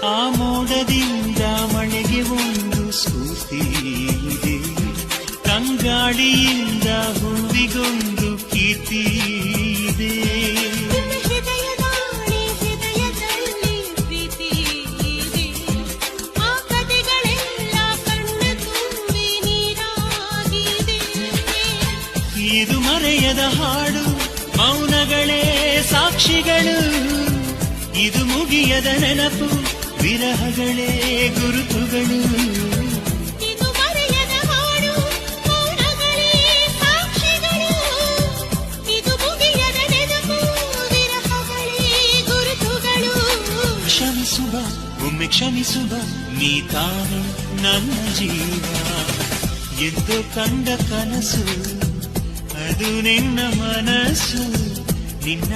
ಆ ಮೋಡದಿಂದ ಮಳೆಗೆ ಒಂದು ಸ್ಫೂರ್ತಿ ಇದೆ, ತಂಗಾಳಿಯಿಂದ ಹೂವಿಗೊಂದು ಕೀರ್ತಿ ಇದೆ. ಹೃದಯದಲ್ಲಿ ಪ್ರೀತಿ ಇದೆ, ಆ ಕಥೆಗಳೆಲ್ಲ ಕಣ್ಣ ತುಂಬಿ ನೀರಾಗಿದೆ. ಇದು ಮರೆಯದ ಹಾಡು, ಮೌನಗಳೇ ಸಾಕ್ಷಿಗಳು. ಇದು ಮುಗಿಯದ ನೆನಪು, ವಿರಹಗಳೇ ಗುರುತುಗಳು. ಇದು ಮರೆಯದ ಹಾಡು, ಮೌನಗಳೇ ಸಾಕ್ಷಿಗಳು. ಇದು ಮುಗಿಯದ ನೆನಪು, ವಿರಹಗಳೇ ಗುರುತುಗಳು. ಕ್ಷಮಿಸುವ, ಒಮ್ಮೆ ಕ್ಷಮಿಸುವ, ನೀ ತಾನೆ ನನ್ನ ಜೀವ. ಎಂದು ಕಂಡ ಕನಸು, ಅದು ನಿನ್ನ ಮನಸ್ಸು, ನಿನ್ನ